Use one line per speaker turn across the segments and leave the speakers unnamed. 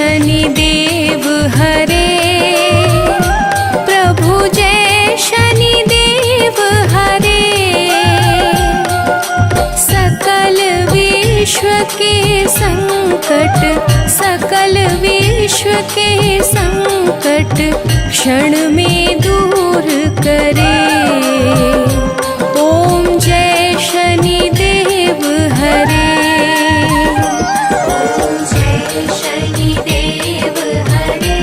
शनिदेव हरे, प्रभु जय शनिदेव हरे। सकल विश्व के संकट, सकल विश्व के संकट क्षण में दूर करे। ओम जय शनिदेव हरे। ओम जय शनिदेव हरे,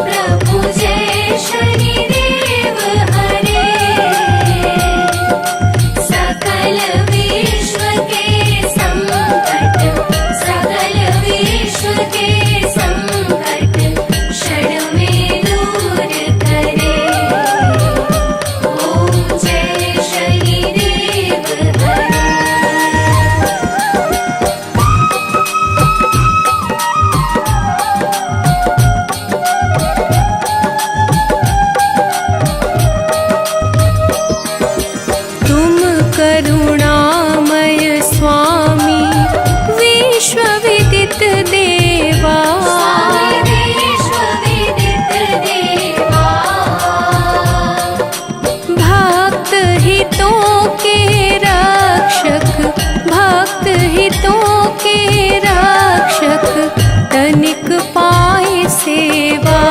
प्रभु जय शनिदेव हरे। सकल विश्व के संकट, सकल विश्व के संकट क्षण में दूर करे। ओम जय शनिदेव हरे। तुम करुणामय स्वामी, विश्व विदित देवा। विश्व विदित देवा, भक्त हितों के रक्षक, भक्त हितों के रक्षक तनिक पाए सेवा।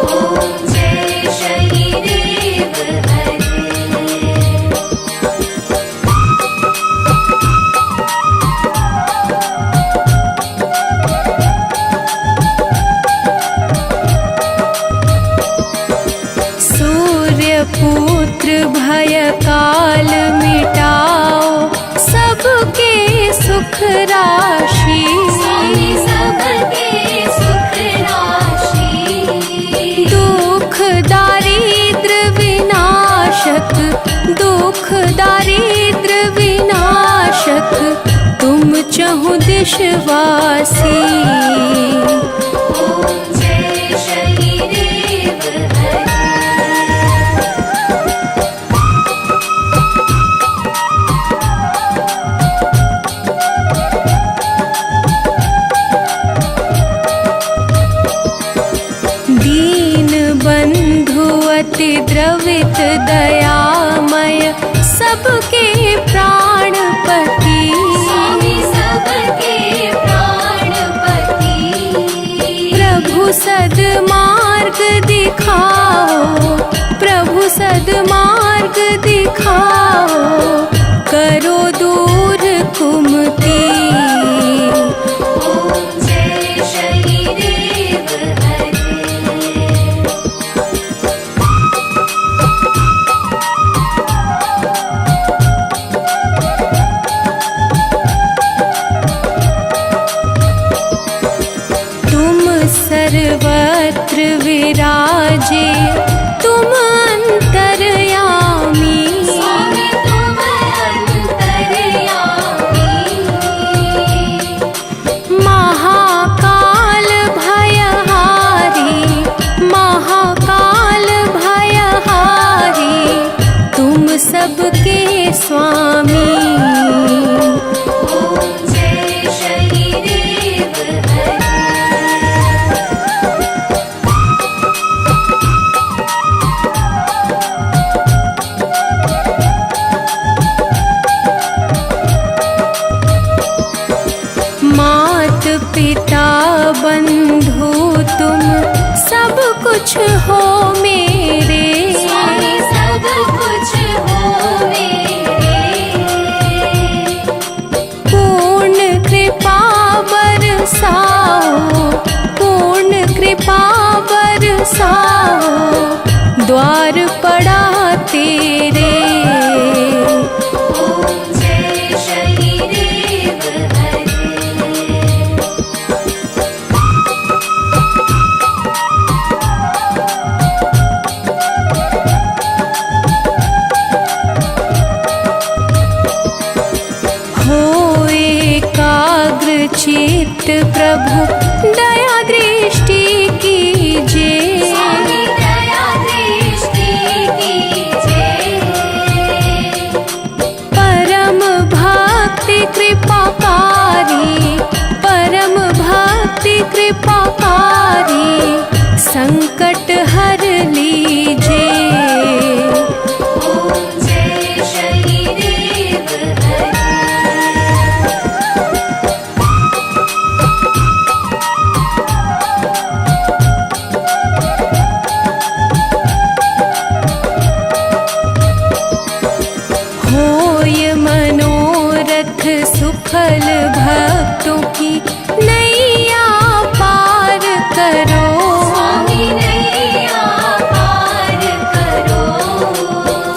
ओम जय शनिदेव हरे। सूर्य पुत्र भय काल मिटाओ, सबके सुख राशि। सबके सुख राशि, दुख दारिद्र विनाशक, दुख दारिद्र विनाशक तुम चहु दिशवासी। ओम जय शनिदेव हरे। दीन बंधु अति द्रवित दयामय, सबके प्राणपति। सबके प्राणपति, प्रभु सद्मार्ग दिखाओ, प्रभु सद्मार्ग दिखाओ, करो दूर कुमति। ओम जय शनिदेव हरे। तुम सर्वत्र विराजे, तुम अंतर्यामी। तुम अंतर्यामी, महाकाल भयहारी, महाकाल भयहारी तुम सबके स्वामी। ओम जय शनिदेव हरे। मात पिता बंधु तुम सब कुछ हो मेरे। सब कुछ हो मेरे, पूर्ण कृपा बरसाओ, पूर्ण कृपा बरसाओ, द्वार पड़ा तेरे। ओम जय शनिदेव हरे। हो एकाग्र चित्त प्रभु दया दृष्टि कीजे। दया दृष्टि कीजे, परम भक्ति कृपाकारी, परम संकट हर लीजे। ओम जय शनिदेव होय मनोरथ सुफल भक्तों की नैया पार करो। स्वामी नैया पार करो।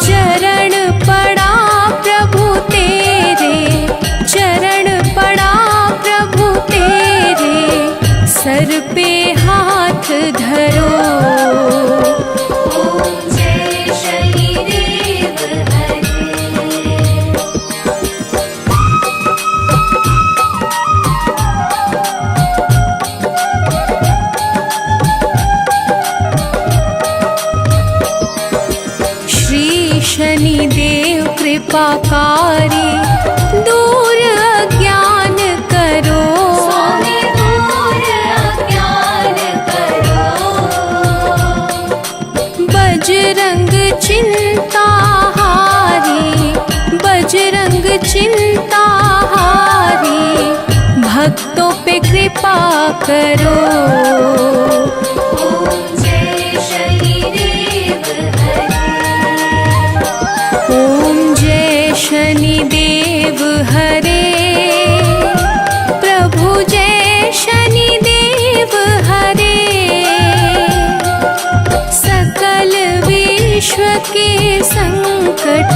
चरण पड़ा प्रभु तेरे, चरण पड़ा प्रभु तेरे, सर पे हाथ धरो। ओम जय शनिदेव शनिदेव कृपाकारी, दूर अज्ञान करो। स्वामी दूर अज्ञान करो। बजरंग चिंता हारी, बजरंग चिंता हारी, भक्तों पे कृपा करो। शनिदेव हरे, प्रभु जय शनिदेव हरे। सकल विश्व के संकट,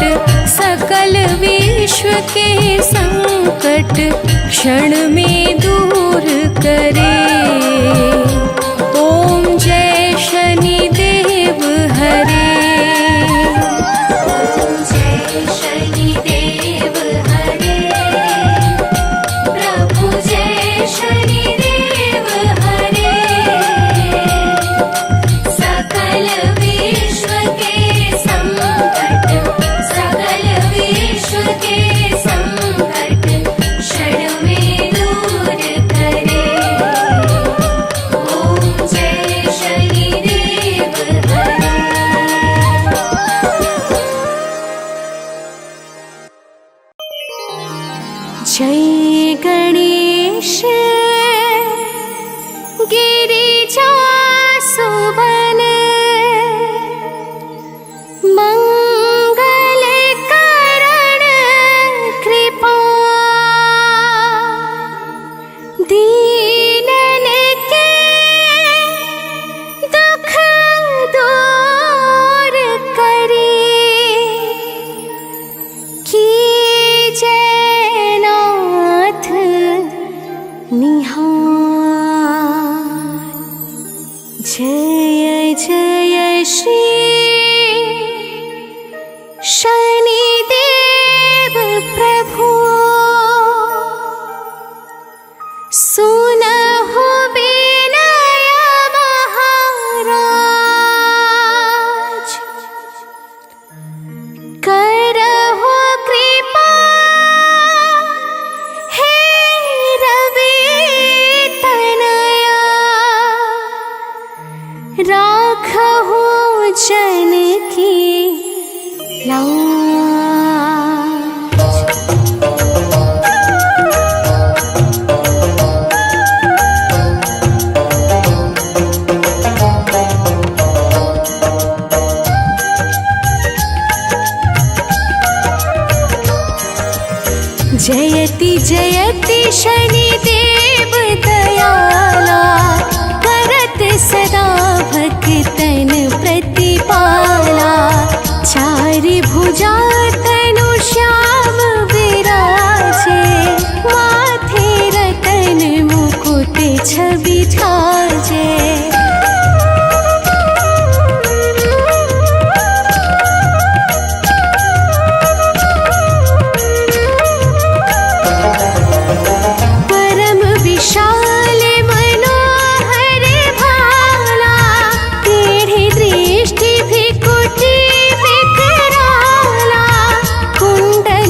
सकल विश्व के संकट क्षण में दूर करे। ओम जय शनिदेव हरे। जय गणेश गिरिजा सुवन, मंगल करण कृपा, दीनन के दुख दूर करी, की जय नाथ निहार। जय जय श्री शनिदेव प्रभु, सुनहु विनय महाराज, करहु कृपा हे रवि तनया, राखहु जन की लाज। जयति जयति शनिदेव दयाला, करत सदा भक्तन प्रतिपाला। चारि भुजा तनु श्याम विराजे, माथे रतन मुकुट छवि ठाजे। परम विशाल मनोहर भाला, टेढ़ी दृष्टि भी कुटी विकराला। कुंडल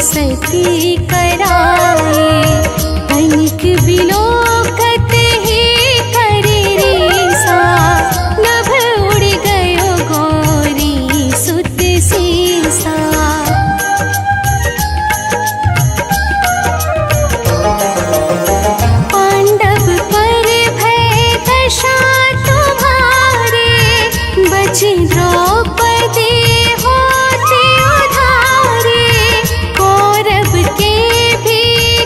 सती कराए। तनिक बिलोकत ही करे रीसा, नभ उड़ गयो गौरी सुत सीसा। पांडव पर भय दशा तुम्हारे, बची द्रौपदी होती उधारे। कौरव के भी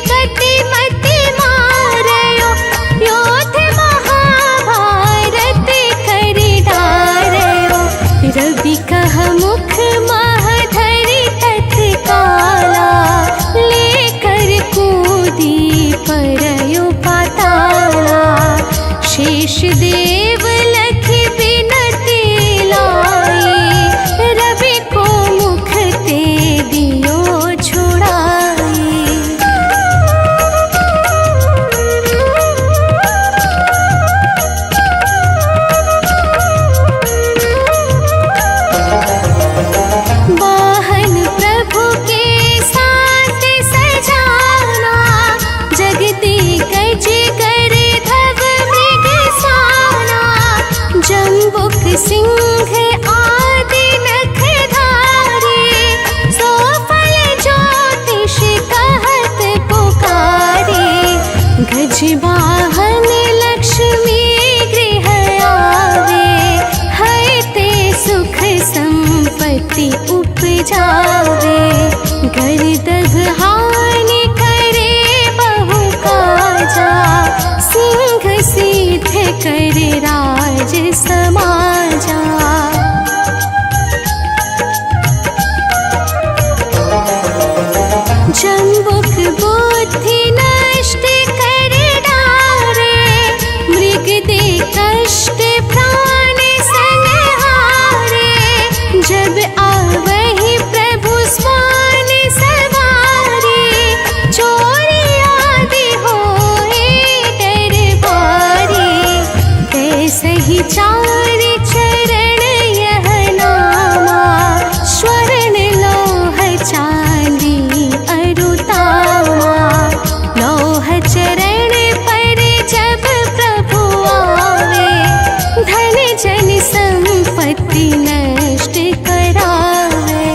गति मति मारयो, योद्ध महाभारत कर डारयो। रवि कह मुख महधरि तत्काला, लेकर कूदी परयो पाताला। शेष देव लखि बिनती लाई, रवि को मुख ते दियो छुड़ाई। वाहन प्रभु के साथ सजाना, जगती गज कर धव मृग साना। जम्बुक सिंह आदि नखधारी, सो फल ज्योतिष कहत पुकारे। गज वाहन लक्ष्मी गृह आवे, है ते सुख संपत्ति उपजावे। गर्दभ हानि करे बहु काजा, सिंह सिद्ध कर राज समाजा। जम्बुक बुद्धि नष्ट कर डारे, मृग दे कष्ट प्राण संहारे। जब आवहि प्रभु स्वान सवारी, चोरी आदि होए दरबारी। तैसहि चार चरण यह नामा, स्वर्ण लौह चांदी अरुतामा। लौह चरण पर जब प्रभु आवे, धन जन संपत्ति नष्ट करावे।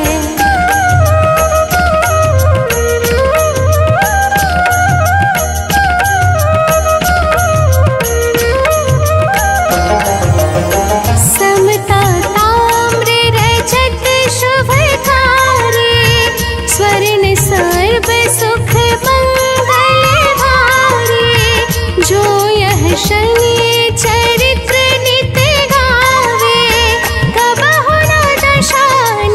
समता ताम्र रजत शुभकारी, स्वर्ण सर्व सुख मंगल भारी। जो यह शनि चरित्र नित गावे, कबहु न दशा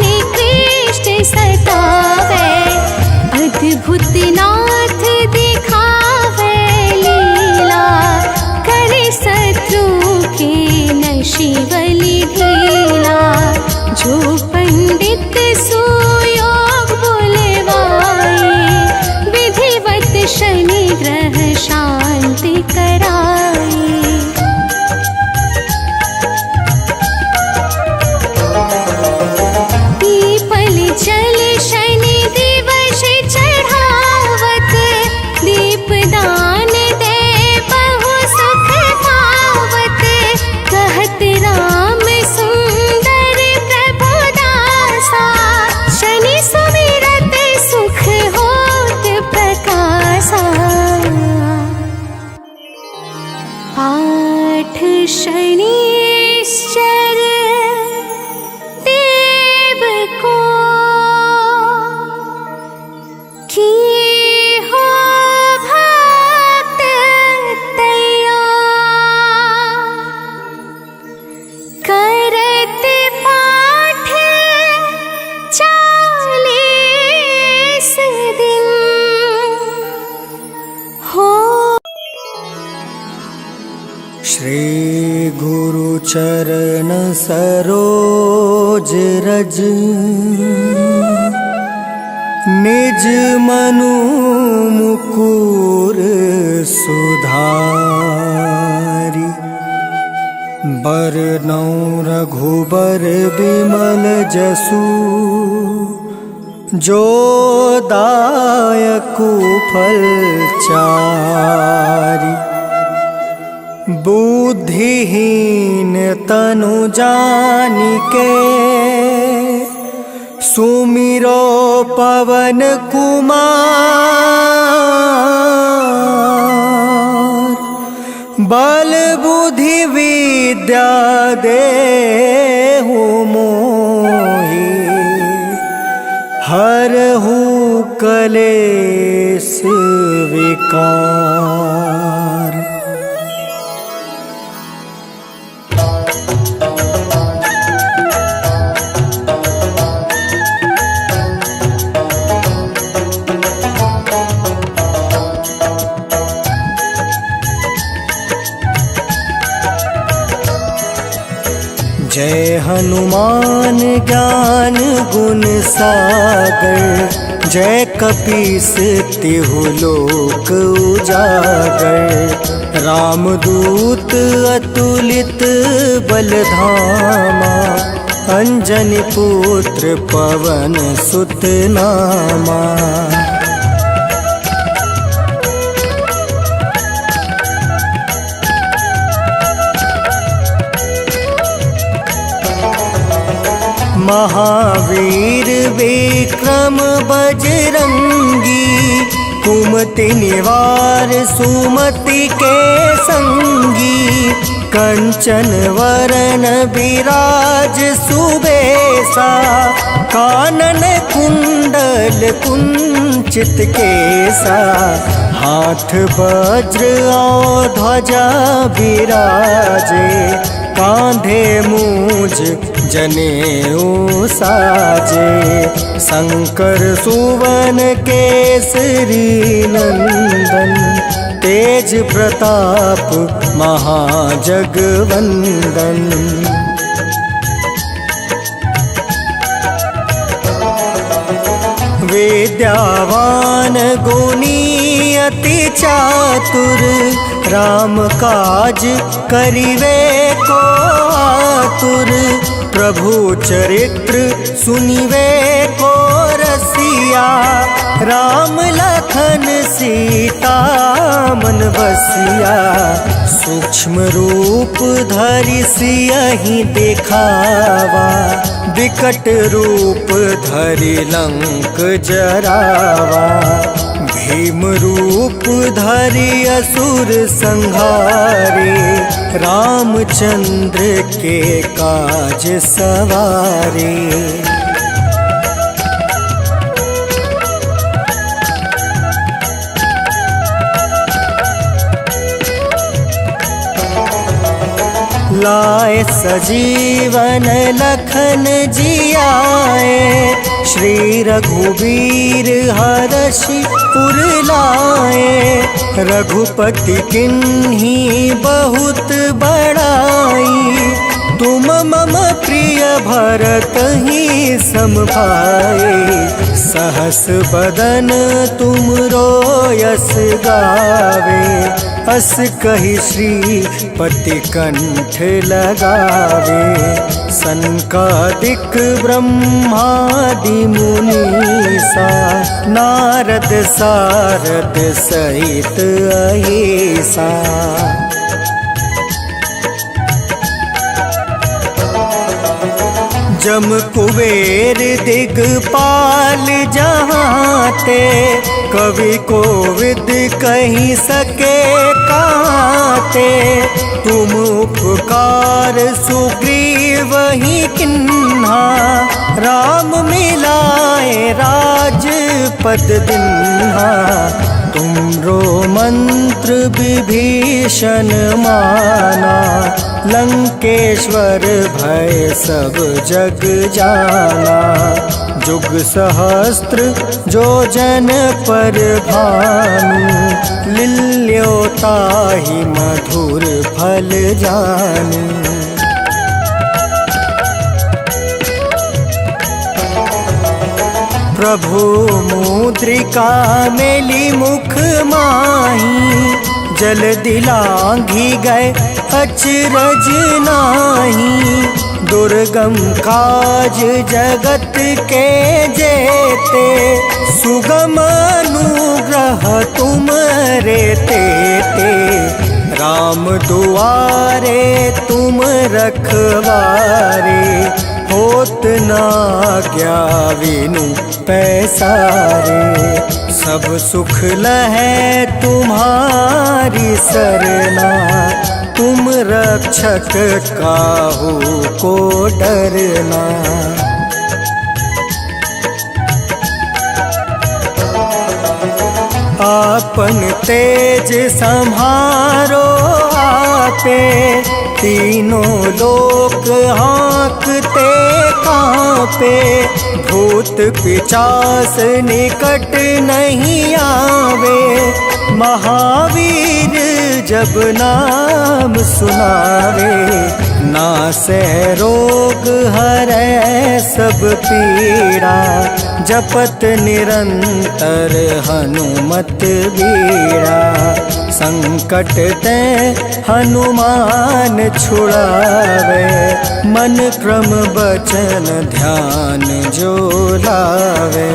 निकृष्ट सतावे। अद्भुत नाथ दिखावे लीला, करे शत्रु के नशिवलि ढीला। जो पंडित सुयोग बुलवाए, विधिवत शनि ग्रह शांति कराई। पीपल जल शनि दिवस चढ़ावत, दीपदान दे बहु सुख पावत। कहत राम सुंदर प्रभु दासा, शनि सुमिरत सुख होत प्रकाशा। पाठ शनिश्चर देव को, की हो भक्त तैयार। करत पाठ 40 दिन, हो
श्री गुरु चरण सरोज रज, निज मनु मुकुर सुधारि। बरनउँ रघुबर बिमल जसु, जो दायकु फल चारि। बुद्धिहीन तनु जानिके सुमिरो पवन कुमार। बल बुद्धि विद्या देहु मोहि हरहु कलेश विकार। जय हनुमान ज्ञान गुण सागर। जय कपीस तिहु लोक उजागर। रामदूत अतुलित बल धामा। अंजनी पुत्र पवन सुत नामा। महावीर विक्रम बजरंगी। कुमति निवार सुमति के संगी। कंचन वरण विराज सुबेसा। कानन कुंडल कुंचित केसा। हाथ वज्र और ध्वजा विराजे। कांधे मूज जनेऊ साजे। शंकर सुवन केसरी नंदन। तेज प्रताप महाजगवंदन। विद्यावान गुणी अति चातुर। राम काज करिवे को आतुर। प्रभु चरित्र सुनिवे को रसिया। राम लखन सीता मन बसिया। सूक्ष्म रूप धरि सियहि दिखावा। विकट रूप धरि लंक जरावा। भीम रूप धरि असुर संहारे। रामचंद्र के काज सवारे। लाए सजीवन लखन जियाए। श्री रघुबीर हरषि उर लाए। रघुपति किन्ही बहुत बड़ाई। तुम मम प्रिय भरत ही सम भाई। सहस बदन तुम रोयस गावे। अस कहि श्रीपति कंठ लगावे। सनकादिक ब्रह्मादि मुनीसा। नारद सारद सहित अहिसा। जम कुबेर दिगपाल जहाँते। कवि कोविद कहि सके काते। तुम उपकार सुग्रीवहि किन्हा। राम मिलाए राजपद दिन्हा। तुमरो मंत्र विभीषण माना। लंकेश्वर भय सब जग जाना। जुग सहस्त्र जो जन पर भानु। लील्यो ताहि मधुर फल जानु। प्रभु मुद्रिका मेली मुख माही। जल दिलांघि गए अचरज नाही। दुर्गम काज जगत के जेते, सुगम अनुग्रह तुम रे तेते। राम दुआरे तुम रखवारे, होत न आज्ञा बिनु पैसारे। सब सुख लहै तुम्हारी सरना, तुम रक्षक काहू को डरना। आपन तेज सम्हारो आपे, तीनों लोक हाँकते कांपे। भूत पिशाच निकट नहीं आवे, महावीर जब नाम सुनावे। नासै रोग हरै सब पीड़ा, जपत निरंतर हनुमत बीड़ा। संकट ते हनुमान छुड़ावे, मन क्रम बचन ध्यान जो लावे।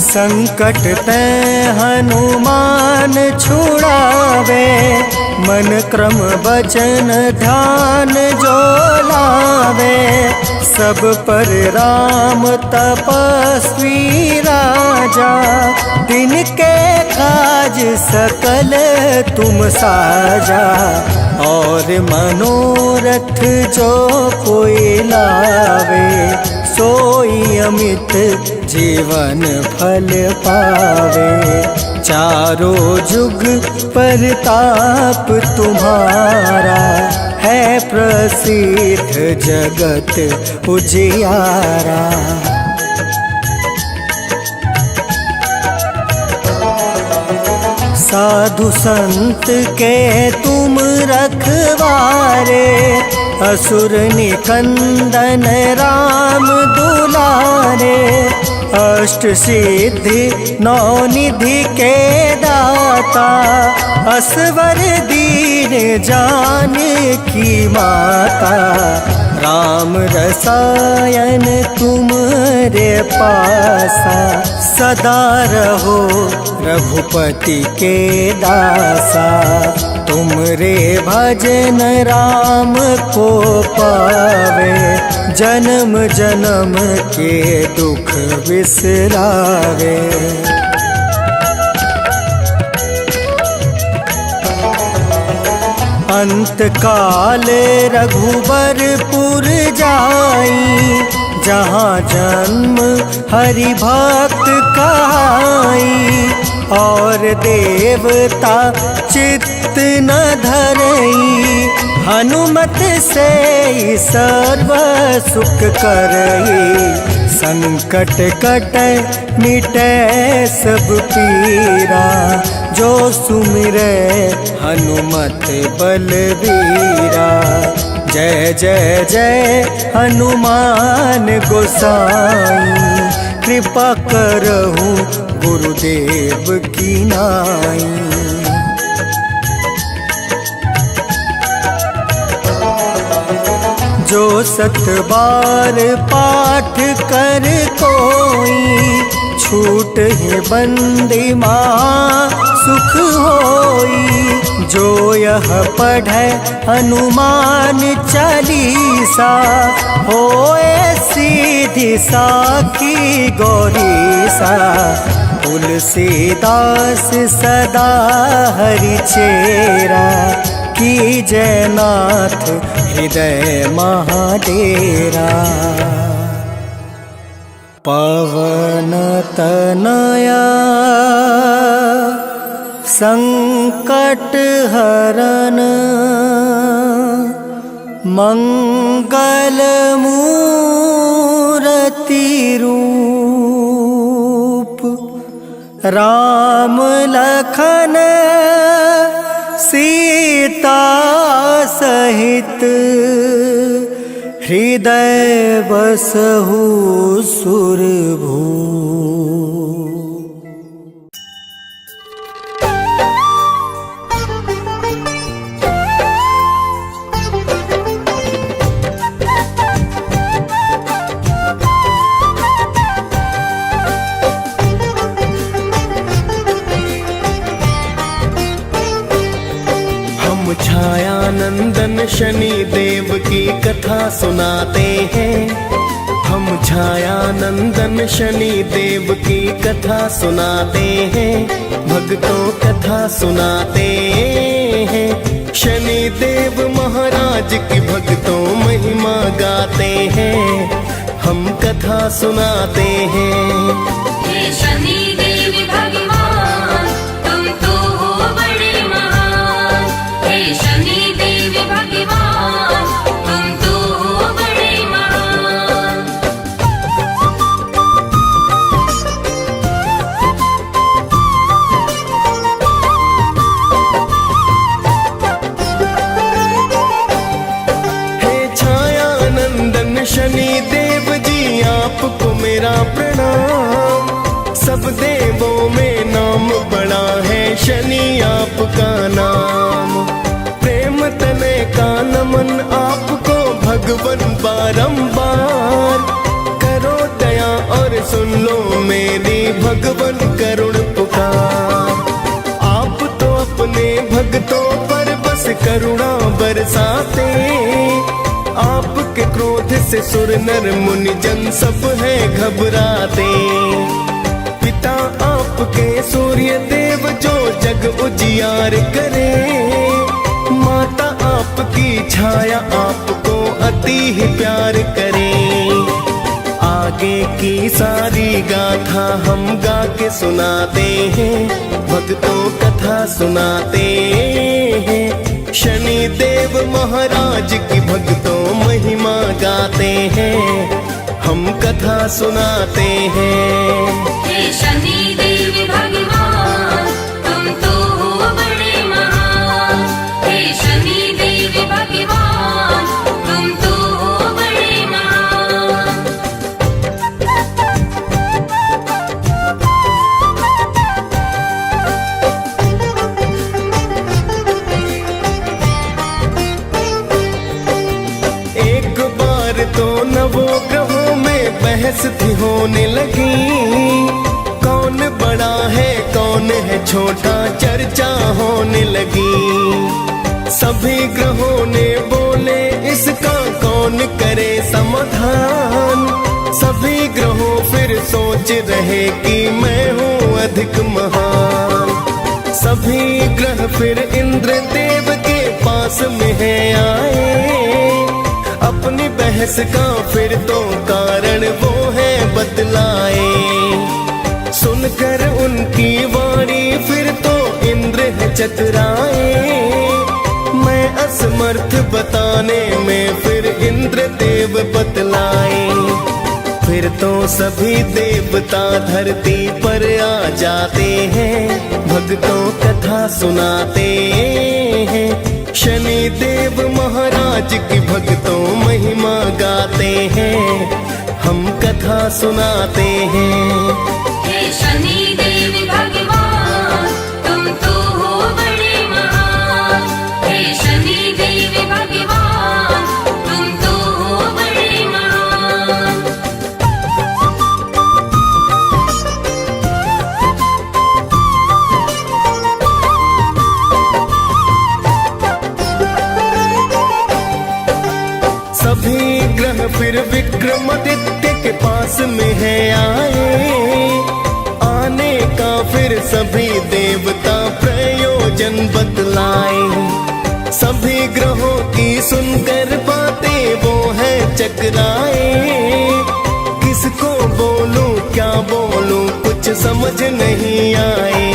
संकट ते हनुमान छुड़ावे, मन क्रम बचन ध्यान जो लावे। सब पर राम तपस्वी राजा, तिनके काज सकल तुम साजा। और मनोरथ जो कोई लावे, सोई अमित जीवन फल पावे। चारों जुग परताप तुम्हारा, है प्रसिद्ध जगत उजियारा। साधु संत के तुम रखवारे, असुर निकंदन राम दुलारे। अष्ट सिद्धि नौ निधि के दाता, असवर दीन जानकी माता। राम रसायन तुमरे पासा, सदा रहो रघुपति के दासा। तुमरे भजन राम को पावे, जन्म जन्म के दुख बिसरावे। अंत काल रघुबरपुर जाई, जहाँ जन्म हरि भक्त कहाई। और देवता चित्त न धरई, हनुमत से सर्व सुख करई। संकट कटै मिटै सब पीरा, जो सुमिरै हनुमत बलबीरा। जय जय जय हनुमान गोसाई, कृपा करहु गुरुदेव की नाई। जो सत बार पाठ कर कोई, छूट है बंदी महा सुख होई। जो यह पढ़े हनुमान चालीसा, होए सीधी साखी गौरीसा। तुलसीदास सदा हरि चेरा, की जयनाथ हृदय महाडेरा। पवन तनया संकट हरन, मंगल मूर्ति रूप। राम लखन सीता सहित, हृदय बसहु सुरभूप।
हम छाया नंदन शनि देव की कथा सुनाते हैं। हम छाया नंदन शनि देव की कथा सुनाते हैं। भक्तों कथा सुनाते हैं। शनि देव महाराज की भक्तों महिमा गाते हैं। हम कथा सुनाते हैं।
हे शनि देव भगवान तुम तो हो बड़े महान। हे शनि देव भगवान तुम तो हो बड़े महान।
हे छाया नंदन शनि देव जी आपको मेरा प्रणाम। सब देवों में नाम बड़ा है शनि आपका नाम। प्रेम तने का नमन आपको भगवन बारंबार। करो दया और सुन लो मेरी भगवन करुण पुकार। आप तो अपने भक्तों पर बस करुणा बरसाते। आपके क्रोध से सुर नर मुनि जन सब है घबराते। पिता आपके सूर्य देव जो जग उजियार करे। माता आपकी छाया आपको अति ही प्यार करे। आगे की सारी गाथा हम गा के सुनाते हैं। भक्तों कथा सुनाते हैं। शनि देव महाराज की भक्तों महिमा गाते हैं। हम कथा सुनाते हैं।
हे शनि देव भगवान तुम तो हो बड़े महान। हे शनि देव भगवान तुम तो हो बड़े महान।
एक बार तो नवों ग्रहों में बहस थी होने लगी। कौन बड़ा है कौन है छोटा चर्चा होने लगी। सभी ग्रहों ने बोले इसका कौन करे समाधान। सभी ग्रहों फिर सोच रहे कि मैं हूँ अधिक महान। सभी ग्रह फिर इंद्र देव के पास में है आए। अपनी बहस का फिर तो कारण वो है बतलाए। सुनकर उनकी वाणी फिर तो इंद्र है चतुराए। मैं असमर्थ बताने में फिर इंद्र देव बतलाए। फिर तो सभी देवता धरती पर आ जाते हैं। भक्तों कथा सुनाते हैं। शनि देव महाराज की भक्तों महिमा गाते हैं। हम कथा सुनाते हैं।
हे शनि देव भगवान तुम तो हो बड़े महान। हे शनि देव भगवान तुम तो हो बड़े महान।
सभी ग्रह फिर विक्रमादित्य के पास में है आए। आने का फिर सभी देवता प्रयोजन बतलाए। सभी ग्रहों की सुनकर बातें वो है चकराए। किसको बोलूं क्या बोलूं कुछ समझ नहीं आए।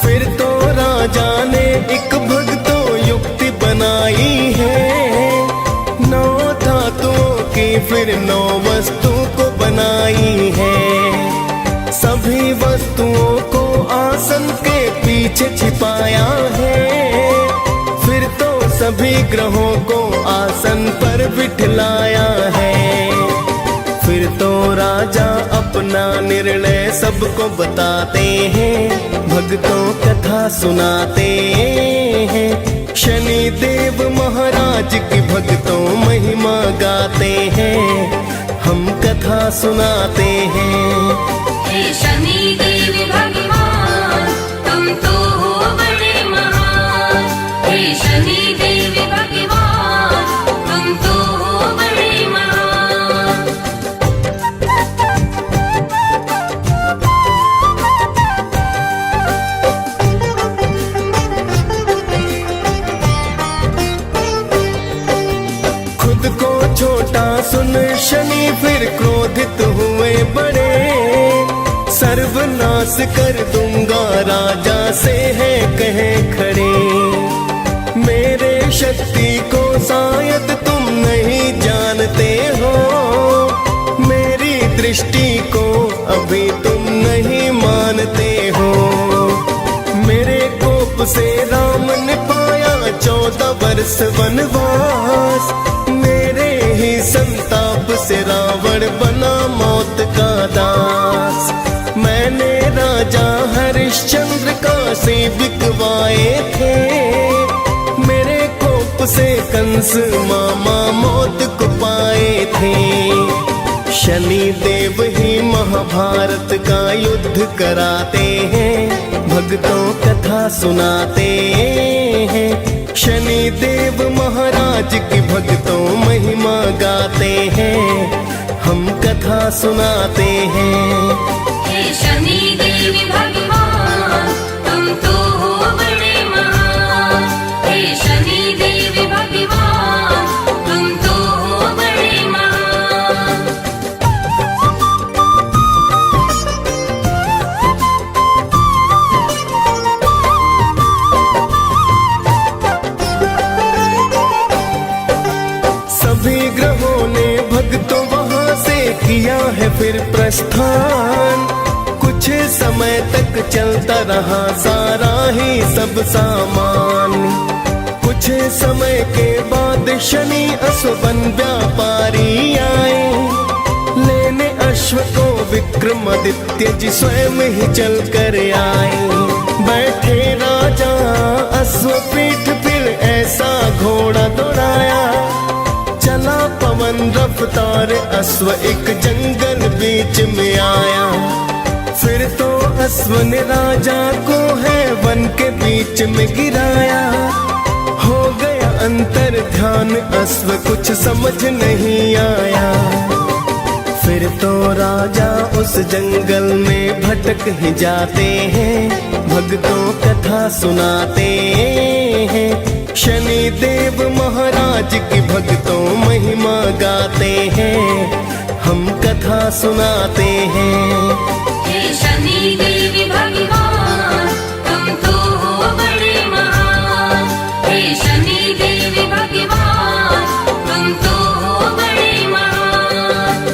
फिर तो राजा ने एक भक्तों युक्ति बनाई है। 9 धातुओं की फिर 9 वस्तु को बनाई है। सभी वस्तुओं को आसन के पीछे छिपाया है। फिर तो सभी ग्रहों को आसन पर बिठलाया है। फिर तो राजा अपना निर्णय सबको बताते हैं। भक्तों कथा सुनाते हैं। शनि देव महाराज की भक्तों महिमा गाते हैं। हम कथा सुनाते हैं।
हे शनि देव भगवान तुम तो हो बड़े महान। हे
सुन शनि फिर क्रोधित हुए बड़े, सर्वनाश कर दूंगा राजा से है कहे खड़े। मेरे शक्ति को शायद तुम नहीं जानते हो, मेरी दृष्टि को अभी तुम नहीं मानते हो। मेरे कोप से राम ने पाया 14 वर्ष वनवास, मेरे ही संताप से रावण बना मौत का दास। मैंने राजा हरिश्चंद्र काशी बिकवाए थे, मेरे कोप से कंस मामा मौत को पाए थे। शनि देव ही महाभारत का युद्ध कराते हैं, भक्तों कथा सुनाते हैं। शनि देव महाराज की भक्तों महिमा गाते हैं, हम कथा सुनाते हैं।
हे शनि देव भगवान तुम तो हो बड़े महान। हे शनि देव भगवान तुम तो हो बड़े महान।
सभी ग्रहों ने भक्तों वहां से किया है फिर प्रस्थान, कुछ समय तक चलता रहा सारा ही सब सामान। कुछ समय के बाद शनि अश्वन व्यापारी आए, लेने अश्व को विक्रमादित्य जी स्वयं ही चल कर आए। बैठे राजा अश्व पीठ फिर ऐसा घोड़ा दौड़ाया, चला पवन रफ्तार अश्व एक जंगल बीच में आया। फिर तो अश्व ने राजा को है वन के बीच में गिराया, हो गया अंतर ध्यान अश्व कुछ समझ नहीं आया। फिर तो राजा उस जंगल में भटक ही जाते हैं, भक्तों कथा सुनाते हैं। शनि देव महाराज की भक्तों महिमा गाते हैं, हम कथा सुनाते हैं।
हे शनि देव भगवान तुम तो हो बड़े महान। हे शनि देव भगवान तुम तो हो बड़े महान।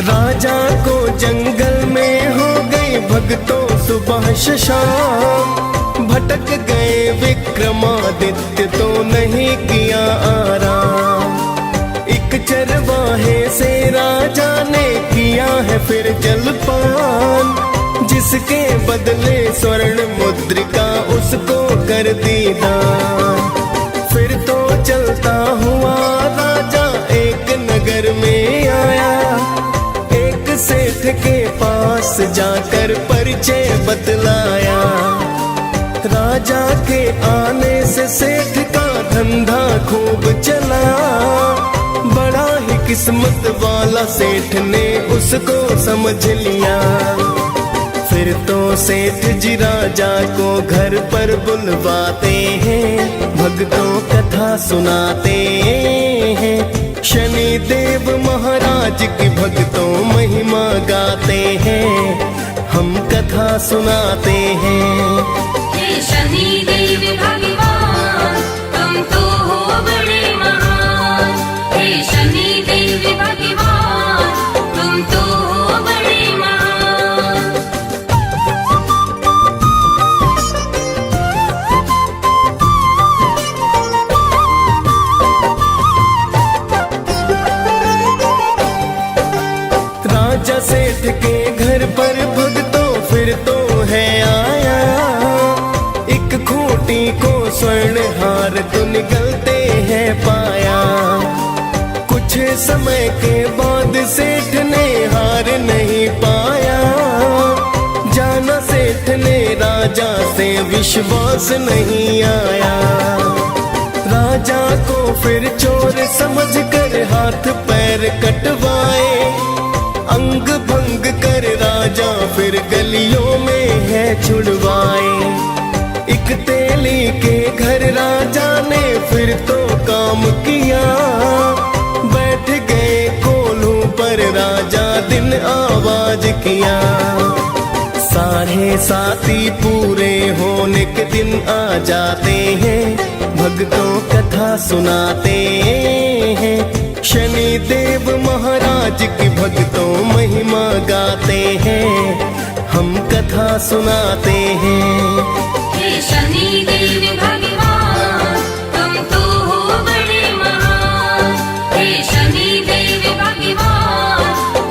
राजा को जंगल में हो गई भक्तों सुबह शाम, भटक गए विक्रमादित्य तो नहीं किया आराम। एक चरवाहे से राजा ने किया है फिर जलपान, जिसके बदले स्वर्ण मुद्रिका उसको कर दी दान। फिर तो चलता हुआ राजा एक नगर में आया, एक सेठ के पास जाकर परिचय बतलाया। राजा के आने से सेठ का धंधा खूब चला, बड़ा ही किस्मत वाला सेठ ने उसको समझ लिया। फिर तो सेठ जी राजा को घर पर बुलवाते हैं, भक्तों कथा सुनाते हैं। शनि देव महाराज की भक्तों महिमा गाते हैं, हम कथा सुनाते हैं।
हे शनि देव भगवान तुम तो हो बड़े महान। हे शनि देव भगवान तुम तो हो बड़े महान।
राजा सेठ के घर पर भक्तों फिर तो है आया, एक खूंटी को स्वर्ण हार तो निकलते हैं पाया। कुछ समय के बाद सेठ ने हार नहीं पाया, जाना सेठ ने राजा से विश्वास नहीं आया। राजा को फिर चोर समझकर हाथ पैर कटवाए, अंग भंग कर राजा फिर गलियों में है छुड़वाए। एक तेली के घर राजा ने फिर तो काम किया, बैठ गए कोल्हू पर राजा दिन आवाज किया। साढ़े साथी पूरे होने के दिन आ जाते हैं, भक्तों कथा सुनाते हैं। शनि देव महाराज की भक्तों महिमा गाते हैं, हम कथा सुनाते हैं।
हे शनि देव भगवान तुम तो हो बड़े महान। हे शनि देव भगवान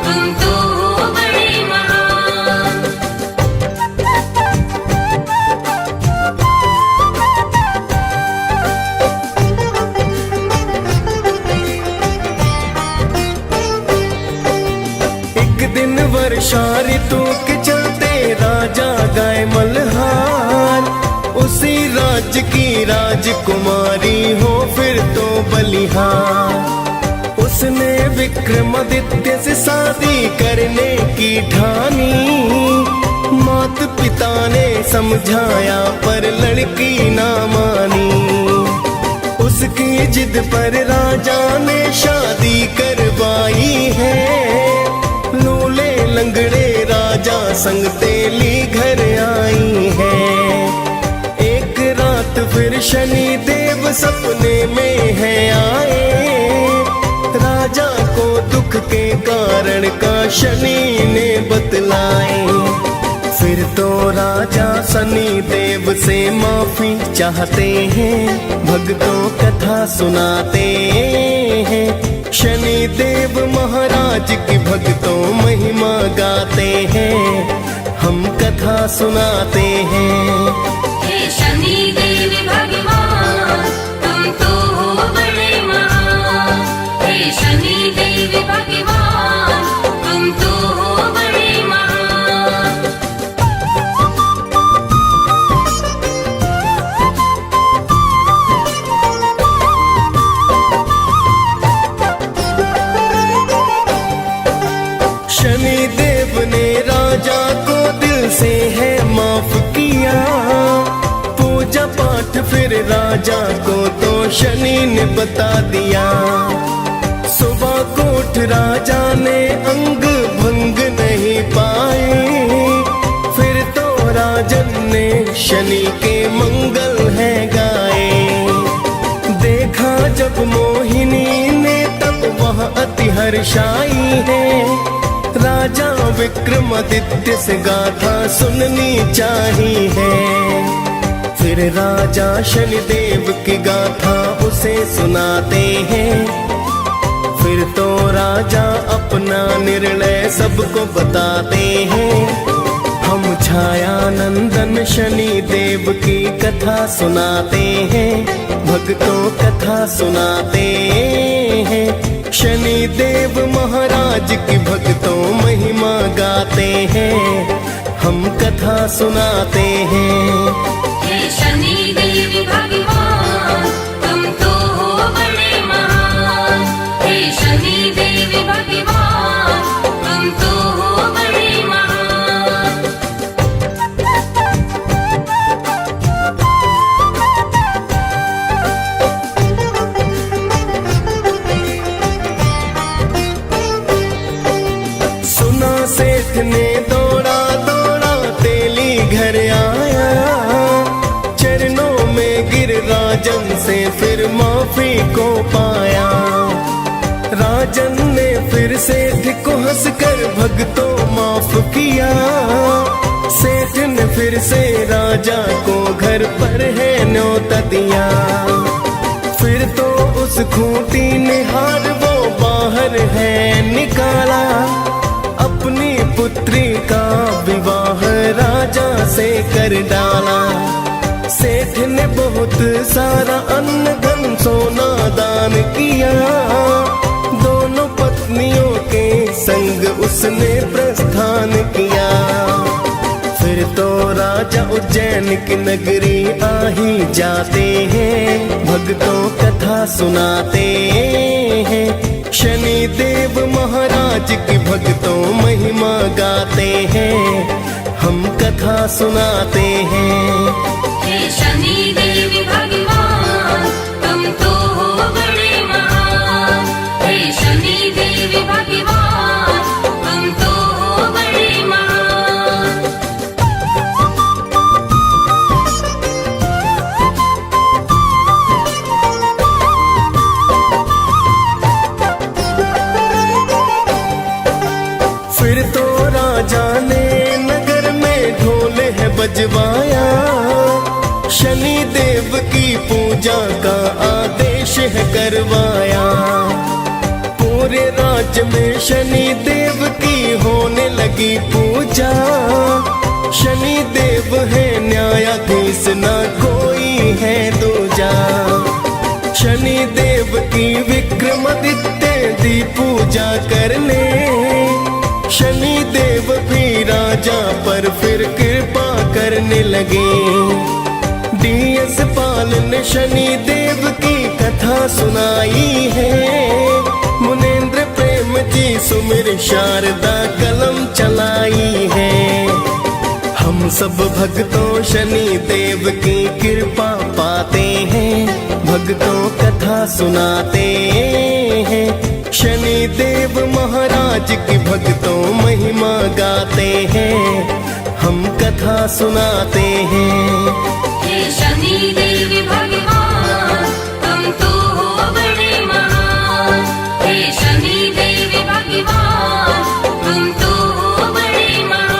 तुम तो हो बड़े महान।
एक दिन वर्षा ऋतु के चलते राजा गाय मल्हार, उसी राज्य की राजकुमारी हो फिर तो बलिहार। उसने विक्रमादित्य से शादी करने की ठानी, माता पिता ने समझाया पर लड़की ना मानी। उसकी जिद पर राजा ने शादी करवाई है, लूले लंगड़े राजा संग तेली घर आई है। एक रात फिर शनि देव सपने में है आए, राजा को दुख के कारण का शनि ने बतलाए। फिर तो राजा शनि देव से माफी चाहते हैं, भक्तों कथा सुनाते हैं। शनि देव महाराज की भक्तों महिमा गाते हैं, हम कथा सुनाते हैं।
हे शनि देव भगवान तुम तो हो बड़े महान। हे शनि देव भगवान तुम तो हो बड़े महान।
शनि देव ने राजा को दिल से है माफ किया, पूजा पाठ फिर राजा को तो शनि ने बता दिया। सुबह को उठ राजा ने अंग भंग नहीं पाए, फिर तो राजन ने शनि के मंगल है गाए। देखा जब मोहिनी ने तब वह अति हर्षाई है, राजा विक्रमादित्य से गाथा सुननी चाहिए। फिर राजा शनिदेव की गाथा उसे सुनाते हैं, फिर तो राजा अपना निर्णय सबको बताते हैं। हम छाया नंदन शनि देव की कथा सुनाते हैं, भक्तों कथा सुनाते हैं। शनि देव महाराज की भक्तों महिमा गाते हैं, हम कथा सुनाते हैं।
हे शनि देव भगवान तुम तो हो बड़े महान। हे शनि देव भगवान तुम तो हो बड़े महान।
सुना सेठ ने दौड़ा दौड़ा तेली घर आया, चरणों में गिर राजन से फिर माफी को पाया। राजन ने फिर सेठ को हंसकर भक्तों माफ किया, सेठ ने फिर से राजा को घर पर है न्योता दिया। फिर तो उस खूंटी ने हार वो बाहर है निकाला, अपनी पुत्री का विवाह राजा से कर डाला। सेठ ने बहुत सारा अन्न धन सोना दान किया, दोनों पत्नियों के संग उसने प्रस्थान किया। फिर तो राजा उज्जैन की नगरी आ ही जाते हैं, भक्तों कथा सुनाते हैं। शनि देव महाराज की भक्तों महिमा गाते हैं, हम कथा सुनाते हैं।
हे शनि देव भगवान तुम तो हो बड़े महान। हे शनि देव भगवान तुम तो हो बड़े महान।
फिर तो राजा ने नगर में ढोल है बजवाया, शनि देव की पूजा का आदेश है करवाया। पूरे राज्य में शनि देव की होने लगी पूजा, शनि देव है न्यायाधीश ना कोई है दूजा। शनि देव की विक्रमादित्य दी पूजा करने, शनि देव भी राजा पर फिर कृपा करने लगे। डीएस पाल ने शनि देव की कथा सुनाई है, मुनेन्द्र प्रेम जी सुमिर शारदा कलम चलाई है। हम सब भक्तों शनि देव की कृपा पाते हैं, भक्तों कथा सुनाते हैं। शनि देव महाराज की भक्तों महिमा गाते हैं, हम कथा सुनाते हैं।
हे शनि देव भगवान तुम तो हो बड़े महान। हे शनि देव भगवान तुम तो हो बड़े महान।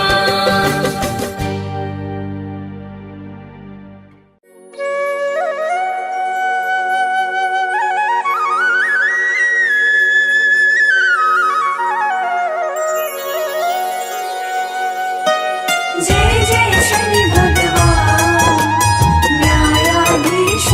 जय जय शनि भगवान न्यायाधीश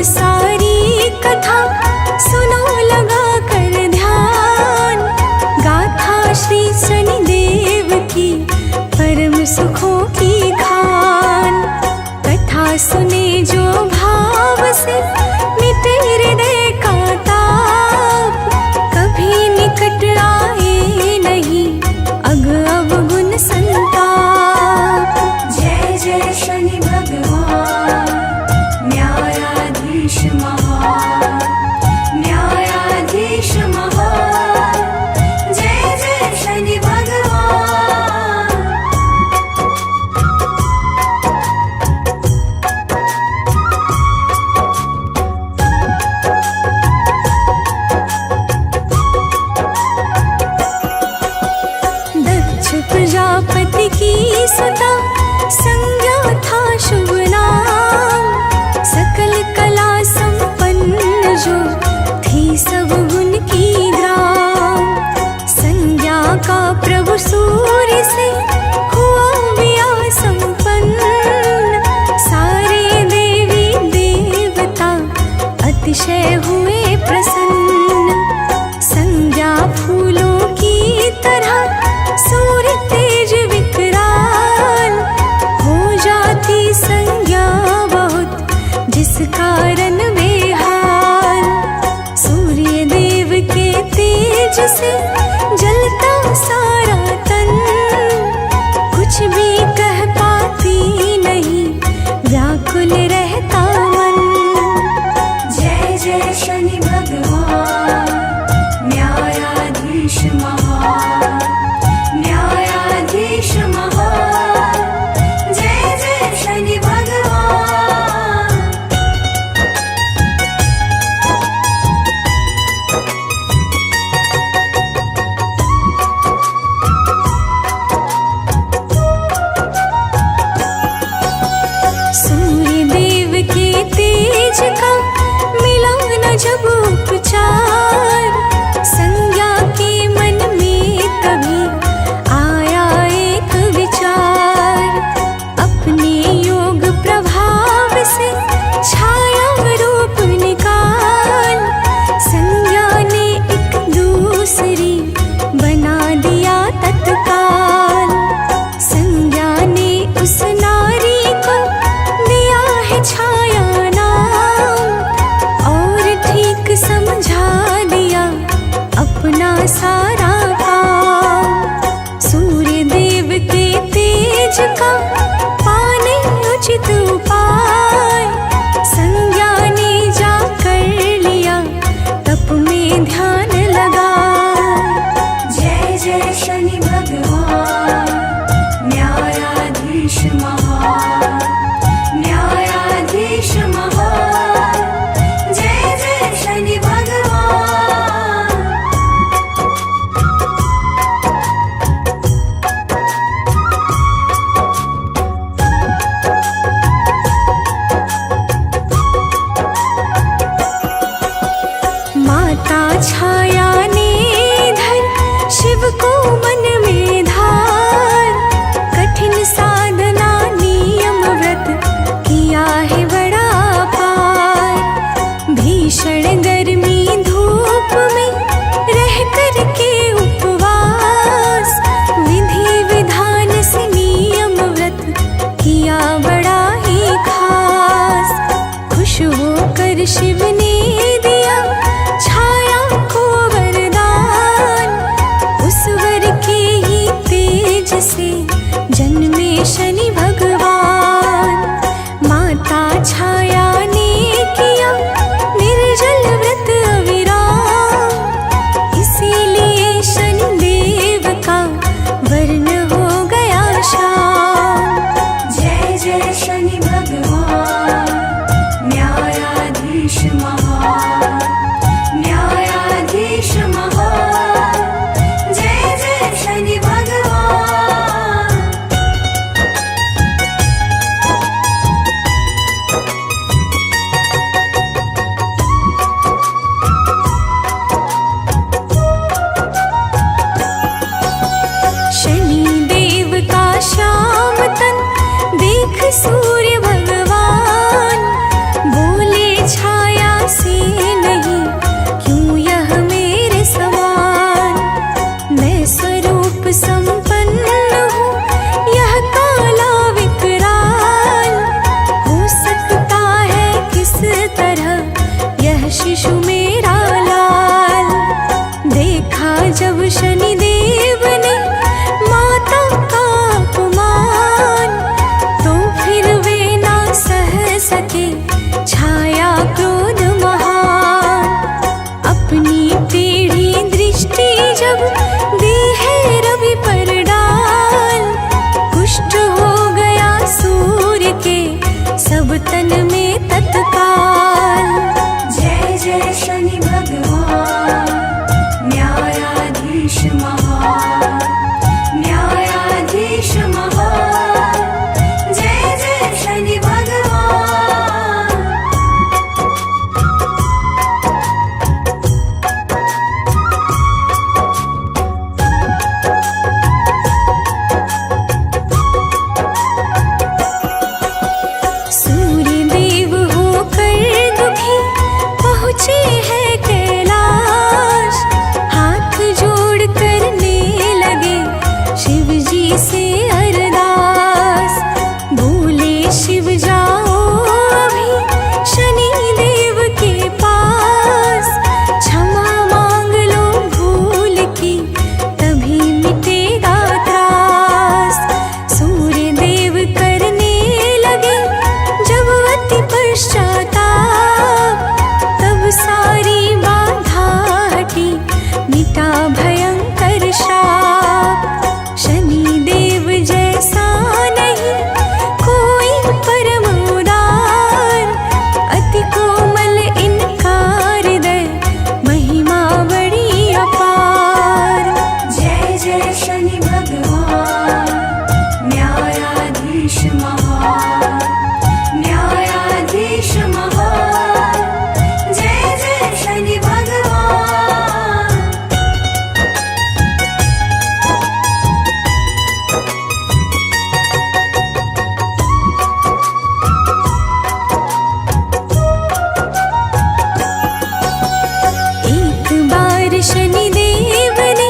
सारी कथा सुनो लगा कर ध्यान। गाथा श्री शनिदेव की परम सुखों की खान। कथा सुने जो भाव से मिटे हृदय का ताप। कभी निकट आए नहीं अग अवगुण संताप। जय जय शनि भगवान न्यायाधीश महान। न्यायाधीश महान जय जय शनि भगवान। दक्ष प्रजापति की सुता संज्ञा था शुभ नाम। सकल कला संपन्न जो थी सब गुण की ग्राम। संज्ञा का प्रभु सूर्य से हुआ विया संपन्न। सारे देवी देवता अतिशय हुए प्रसन्न। संज्ञा फूलों की तरह सूर्य तेज विकराल। हो जाती संज्ञा बहुत जिस कारण बेहाल। सूर्य देव के तेज से जलता सारा तन। कुछ भी कह पाती नहीं व्याकुल रहता मन। जय जय शनि भगवान न्यायाधीश महान। न्यायाधीश महान जय जय शनि भगवान। सूर्य देव के तेज का मिला न जब उपचार। संज्ञा के मन में तभी आया एक विचार। अपने योग प्रभाव से छाया रूप निकाल। संज्ञा ने एक दूसरी बना दिया तत्काल। संज्ञा ने उस नारी को दिया है छाया नाम। और ठीक समझा दिया अपना सारा काम। सूर्य देव के तेज का पाने उचित उपाय। संज्ञा ने जा कर लिया तप में ध्यान लगा। जय जय शनि भगवान न्यायाधीश महान। न्यायाधीश महान जय जय शनि भगवान। माता छाया ने धर शिव को मन में धार। कठिन साधना नियम व्रत किया है बड़ा पार। भीषण गर्मी धूप में रह कर के उपवास। विधि विधान से नियम व्रत किया बड़ा ही खास। खुश होकर शिव ने दिया छाया को वरदान। उस वर के ही तेज से जन्मे शनि भगवान। माता छाया ने किया निर्जल व्रत अविराम। इसीलिए शनि देव का वर्ण हो गया शाम। जय जय शनि भगवान न्यायाधीश महान। शिशु मेरा लाल। देखा जब शनिदेव ने माता का अपमान, तो फिर वे ना सह सके छाया क्रोध महान। अपनी टेढ़ी दृष्टि जब दी है रवि पर डाल, कुष्ठ हो गया सूर्य के सब तन में तत्काल। जय जय शनि भगवान न्यायाधीश महान, न्यायाधीश महान। जय जय शनि भगवान। सूर्य देव होकर दुखी पहुँचे हैं कैलाश, हाथ जोड़ करने लगे शिव जी से अरदास। बोले शिव जाओ अभी शनि देव के पास, क्षमा मांग लो भूल की तभी मिटेगा त्रास। सूर्य देव करने लगे जब अति पश्चाताप, तब सारी बाधा हटी मिटा भयंकर शाप। शनि देव जैसा नहीं कोई परम उदार, अति कोमल इनका हृदय महिमा बड़ी अपार। जय जय शनि भगवान न्यायाधीश महान, न्यायाधीश महान। जय जय शनि भगवान। एक बार शनि देव ने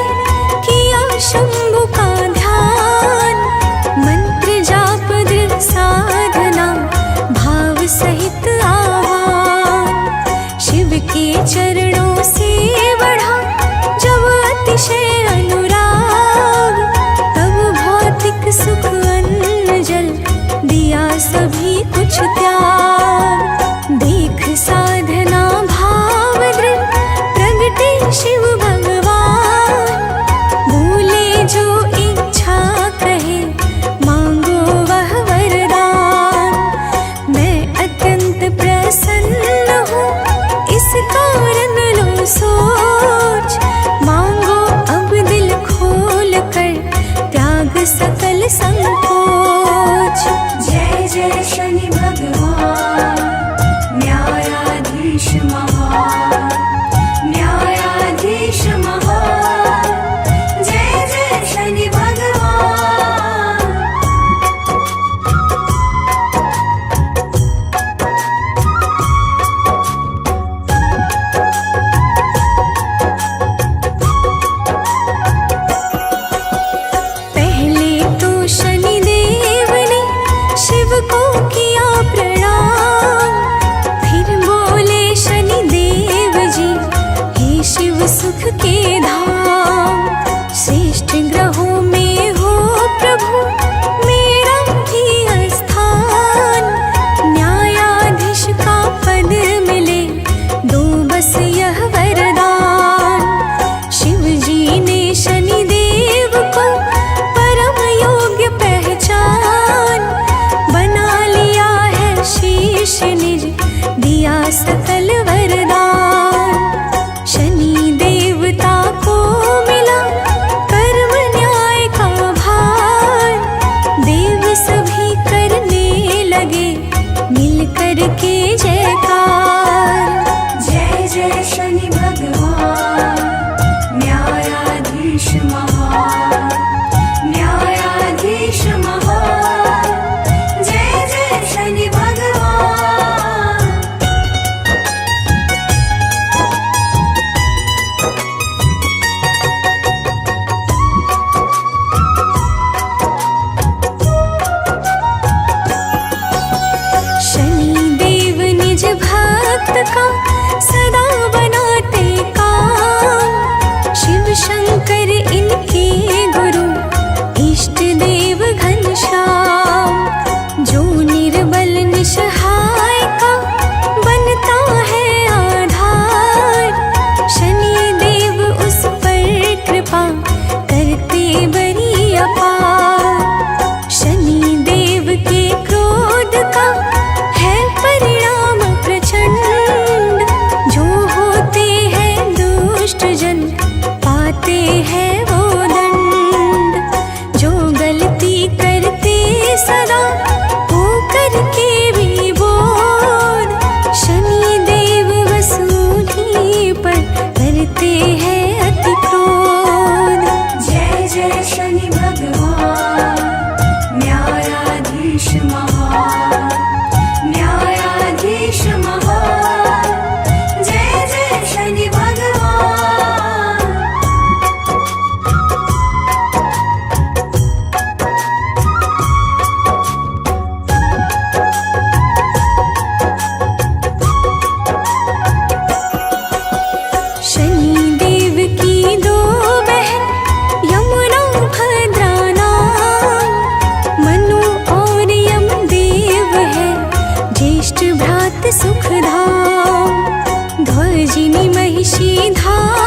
किया शंभु का ध्यान, मंत्र जाप दृढ़ साधना भाव सहित आह्वान। शिव के चरणों से बढ़ा जब अतिशय अनुराग, तब भौतिक सुख अन्न जल दिया सभी कुछ त्याग। देख साधना भाव दृढ़ प्रगटे शिव भगवान, बोले जो इच्छा कहे मांगो वह वरदान। मैं अत्यंत प्रसन्न हूँ इस कारण लो सोच, मांगो अब दिल खोल कर त्याग सकल संकोच। जय जय शनि भगवान न्यायाधीश महान, न्यायाधीश महान। जय जय शनि भगवान। पहले तो शनि देव ने शिव को किया प्रणाम, फिर बोले शनि देव जी हे शिव सुख के धाम। श्रेष्ठ ग्रहों में हो प्रभु मेरा भी स्थान, न्यायाधीश का पद मिले दो बस यह वरदान। शिव जी ने शनि देव को परम योग्य पहचान, बना लिया है शीश निज दिया सकल वरदान। शनि देवता को मिला कर्म न्याय का भार, देव सभी करने लगे मिल कर के जयकार। जय जय शनि भगवान न्यायाधीश महान, न्यायाधीश महान। जय जय शनि भगवान। निशिधा